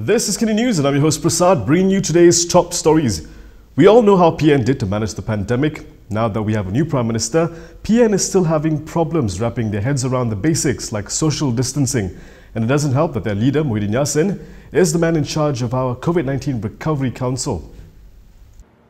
This is KiniNews and I'm your host Prasad, bringing you today's top stories. We all know how PN did to manage the pandemic. Now that we have a new Prime Minister, PN is still having problems wrapping their heads around the basics like social distancing. And it doesn't help that their leader, Muhyiddin Yassin, is the man in charge of our COVID-19 Recovery Council.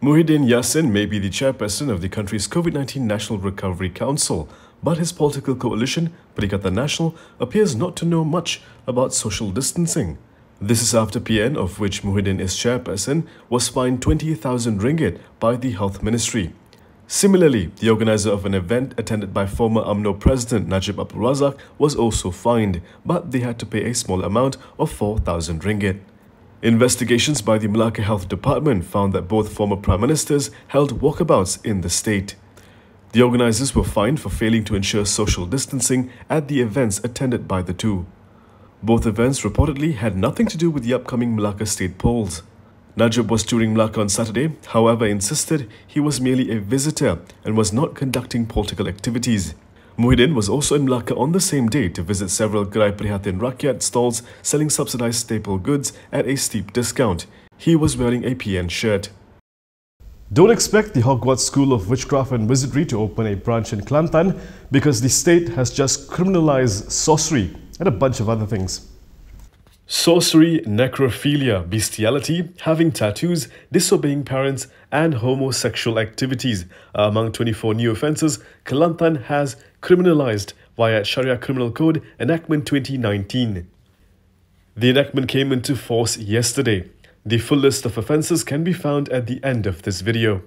Muhyiddin Yassin may be the chairperson of the country's COVID-19 National Recovery Council, but his political coalition, Perikatan Nasional, appears not to know much about social distancing. This is after PN, of which Muhyiddin is chairperson, was fined 20,000 ringgit by the Health Ministry. Similarly, the organizer of an event attended by former Umno President Najib Abdul Razak was also fined, but they had to pay a small amount of 4,000 ringgit. Investigations by the Malacca Health Department found that both former Prime Ministers held walkabouts in the state. The organizers were fined for failing to ensure social distancing at the events attended by the two. Both events reportedly had nothing to do with the upcoming Malacca state polls. Najib was touring Malacca on Saturday, however insisted he was merely a visitor and was not conducting political activities. Muhyiddin was also in Malacca on the same day to visit several Gerai Prihatin Rakyat stalls selling subsidized staple goods at a steep discount. He was wearing a PN shirt. Don't expect the Hogwarts School of Witchcraft and Wizardry to open a branch in Kelantan because the state has just criminalized sorcery and a bunch of other things. Sorcery, necrophilia, bestiality, having tattoos, disobeying parents and homosexual activities are among 24 new offences Kelantan has criminalised via Syariah Criminal Code Enactment 2019. The enactment came into force yesterday. The full list of offences can be found at the end of this video.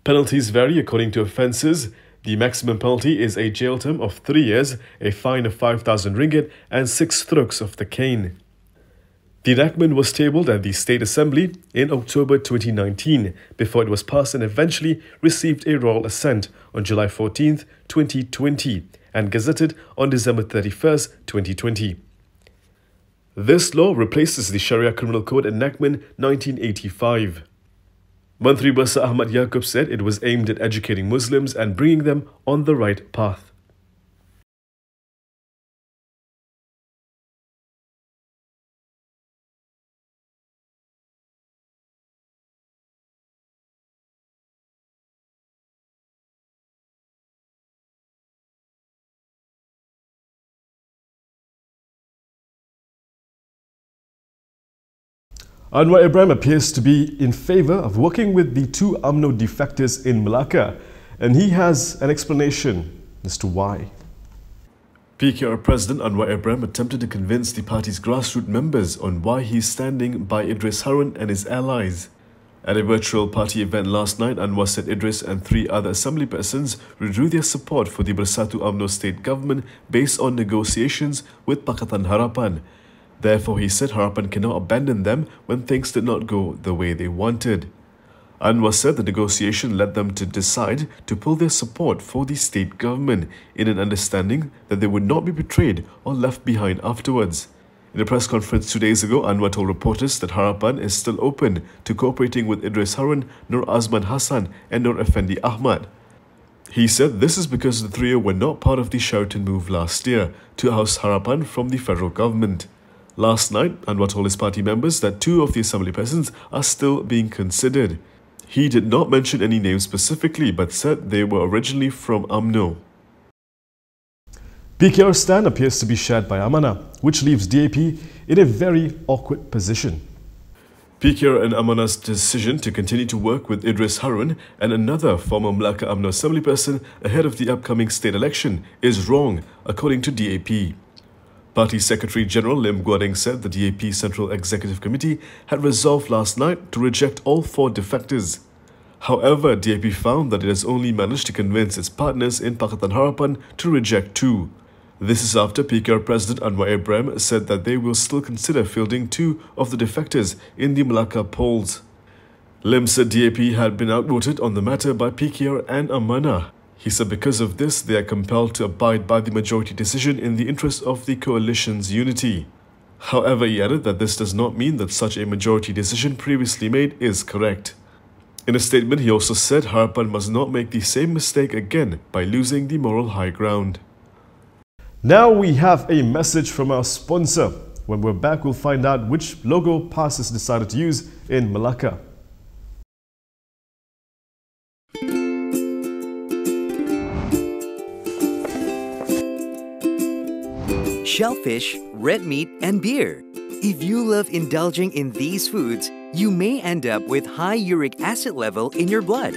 Penalties vary according to offences. The maximum penalty is a jail term of 3 years, a fine of 5,000 ringgit and 6 strokes of the cane. The enactment was tabled at the State Assembly in October 2019 before it was passed and eventually received a royal assent on July 14, 2020 and gazetted on December 31, 2020. This law replaces the Sharia Criminal Code Enactment 1985. Mantri Besar Ahmad Yaakob said it was aimed at educating Muslims and bringing them on the right path. Anwar Ibrahim appears to be in favour of working with the two Amno defectors in Melaka, and he has an explanation as to why. PKR President Anwar Ibrahim attempted to convince the party's grassroots members on why he's standing by Idris Harun and his allies. At a virtual party event last night, Anwar said Idris and 3 other assembly persons withdrew their support for the Bersatu Amno state government based on negotiations with Pakatan Harapan. Therefore, he said Harapan cannot abandon them when things did not go the way they wanted. Anwar said the negotiation led them to decide to pull their support for the state government in an understanding that they would not be betrayed or left behind afterwards. In a press conference 2 days ago, Anwar told reporters that Harapan is still open to cooperating with Idris Harun, Nur Azman Hassan and Nur Effendi Ahmad. He said this is because the trio were not part of the Sheraton move last year to oust Harapan from the federal government. Last night, Anwar told his party members that 2 of the assembly persons are still being considered. He did not mention any names specifically, but said they were originally from Amno. PKR's stand appears to be shared by Amanah, which leaves DAP in a very awkward position. PKR and Amanah's decision to continue to work with Idris Harun and another former Malacca Amno assembly person ahead of the upcoming state election is wrong, according to DAP. Party Secretary General Lim Guan Eng said the DAP Central Executive Committee had resolved last night to reject all 4 defectors. However, DAP found that it has only managed to convince its partners in Pakatan Harapan to reject 2. This is after PKR President Anwar Ibrahim said that they will still consider fielding 2 of the defectors in the Malacca polls. Lim said DAP had been outvoted on the matter by PKR and Amanah. He said because of this, they are compelled to abide by the majority decision in the interest of the coalition's unity. However, he added that this does not mean that such a majority decision previously made is correct. In a statement, he also said Harapan must not make the same mistake again by losing the moral high ground. Now we have a message from our sponsor. When we're back, we'll find out which logo PAS has decided to use in Malacca. Shellfish, red meat, and beer. If you love indulging in these foods, you may end up with high uric acid level in your blood.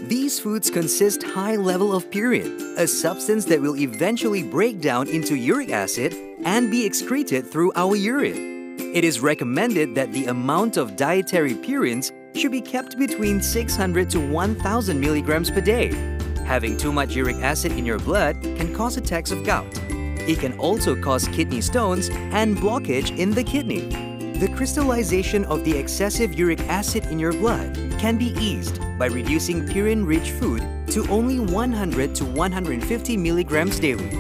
These foods consist high level of purine, a substance that will eventually break down into uric acid and be excreted through our urine. It is recommended that the amount of dietary purines should be kept between 600 to 1000 milligrams per day. Having too much uric acid in your blood can cause attacks of gout. It can also cause kidney stones and blockage in the kidney. The crystallization of the excessive uric acid in your blood can be eased by reducing purine-rich food to only 100 to 150 milligrams daily,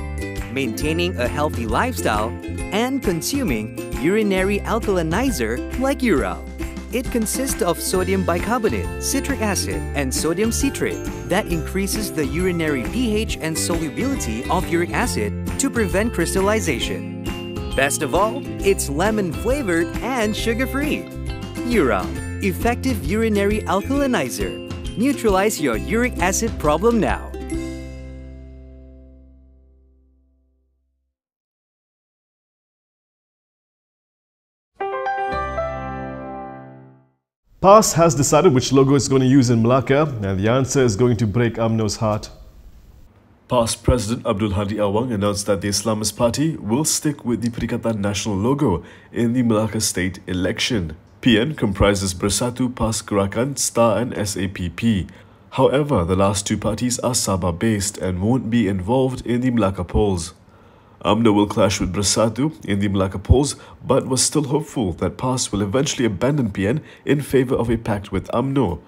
maintaining a healthy lifestyle, and consuming urinary alkalinizer like Ural. It consists of sodium bicarbonate, citric acid, and sodium citrate that increases the urinary pH and solubility of uric acid to prevent crystallization. Best of all, it's lemon-flavored and sugar-free. Ural, effective urinary alkalinizer. Neutralize your uric acid problem now. PAS has decided which logo it's going to use in Malacca, and the answer is going to break Amno's heart. PAS President Abdul Hadi Awang announced that the Islamist Party will stick with the Perikatan Nasional logo in the Malacca state election. PN comprises Bersatu, PAS Gerakan, STAR and SAPP. However, the last two parties are Sabah-based and won't be involved in the Malacca polls. Amno will clash with Bersatu in the Malacca polls, but was still hopeful that PAS will eventually abandon PN in favour of a pact with Amno.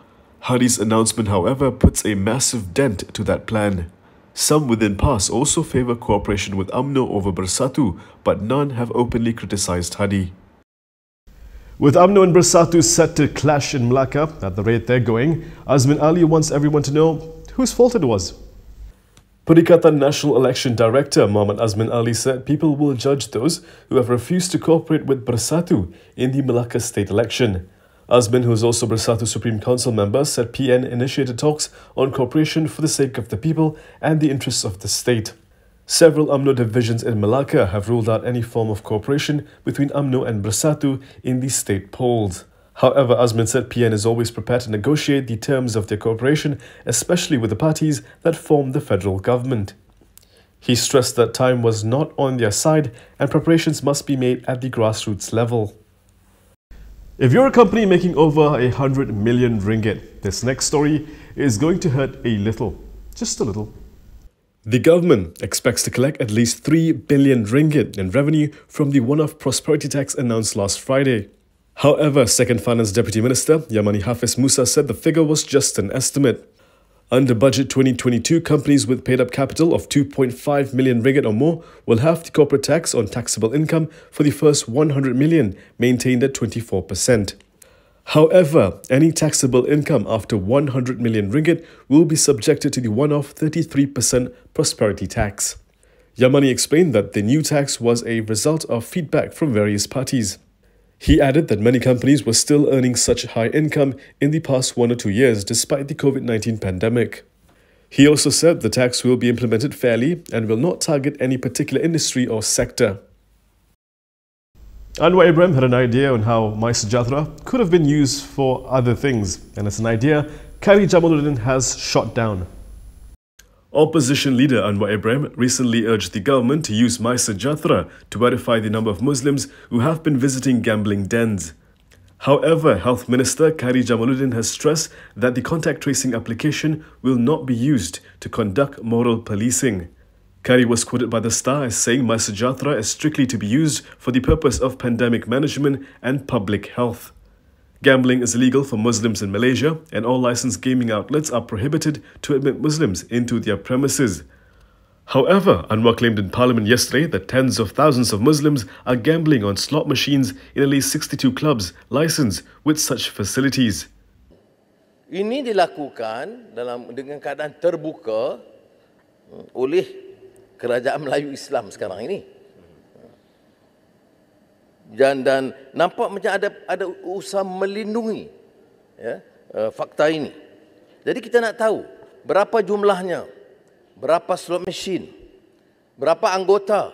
Hadi's announcement, however, puts a massive dent to that plan. Some within PAS also favour cooperation with Amno over Bersatu, but none have openly criticised Hadi. With Amno and Bersatu set to clash in Malacca at the rate they're going, Azmin Ali wants everyone to know whose fault it was. Perikatan Nasional Election Director Muhammad Azmin Ali said people will judge those who have refused to cooperate with Bersatu in the Malacca state election. Azmin, who is also Bersatu Supreme Council member, said PN initiated talks on cooperation for the sake of the people and the interests of the state. Several Amno divisions in Malacca have ruled out any form of cooperation between Amno and Bersatu in the state polls. However, Azmin said PN is always prepared to negotiate the terms of their cooperation, especially with the parties that form the federal government. He stressed that time was not on their side and preparations must be made at the grassroots level. If you're a company making over 100 million ringgit, this next story is going to hurt a little, just a little. The government expects to collect at least 3 billion ringgit in revenue from the Oneoff Prosperity Tax announced last Friday. However, Second Finance Deputy Minister Yamani Hafiz Musa said the figure was just an estimate. Under Budget 2022, companies with paid-up capital of 2.5 million ringgit or more will have the corporate tax on taxable income for the first 100 million, maintained at 24%. However, any taxable income after 100 million ringgit will be subjected to the one-off 33% prosperity tax. Yamani explained that the new tax was a result of feedback from various parties. He added that many companies were still earning such high income in the past 1 or 2 years despite the COVID-19 pandemic. He also said the tax will be implemented fairly and will not target any particular industry or sector. Anwar Ibrahim had an idea on how MySajathra could have been used for other things, and it's an idea Khairi Jamaluddin has shot down. Opposition leader Anwar Ibrahim recently urged the government to use MySajathra to verify the number of Muslims who have been visiting gambling dens. However, Health Minister Khairi Jamaluddin has stressed that the contact tracing application will not be used to conduct moral policing. Khairi was quoted by The Star as saying MySajathra is strictly to be used for the purpose of pandemic management and public health. Gambling is illegal for Muslims in Malaysia, and all licensed gaming outlets are prohibited to admit Muslims into their premises. However, Anwar claimed in Parliament yesterday that tens of thousands of Muslims are gambling on slot machines in at least 62 clubs licensed with such facilities. Ini dilakukan dengan keadaan terbuka oleh Kerajaan Melayu Islam sekarang ini. dan nampak macam ada usaha melindungi fakta ini. Jadi kita nak tahu berapa jumlahnya, berapa slot machine, berapa anggota,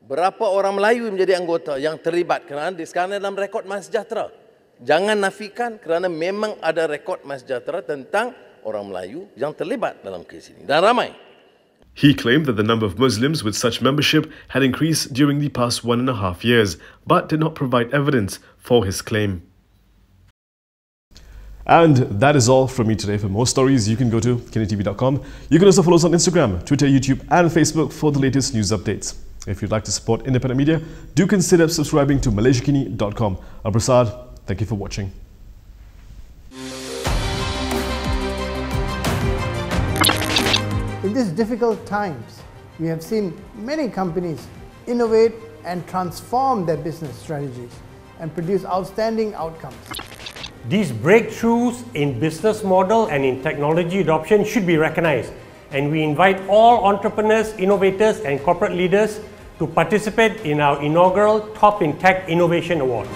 berapa orang Melayu menjadi anggota yang terlibat, kerana sekarang dalam rekod MySajathra. Jangan nafikan, kerana memang ada rekod MySajathra tentang orang Melayu yang terlibat dalam kes ini, dan ramai. He claimed that the number of Muslims with such membership had increased during the past 1.5 years, but did not provide evidence for his claim. And that is all from me today. For more stories, you can go to KiniTV.com. You can also follow us on Instagram, Twitter, YouTube and Facebook for the latest news updates. If you'd like to support independent media, do consider subscribing to MalaysiaKini.com. I'm Prasad. Thank you for watching. In these difficult times, we have seen many companies innovate and transform their business strategies and produce outstanding outcomes. These breakthroughs in business model and in technology adoption should be recognized, and we invite all entrepreneurs, innovators and corporate leaders to participate in our inaugural Top in Tech Innovation Award.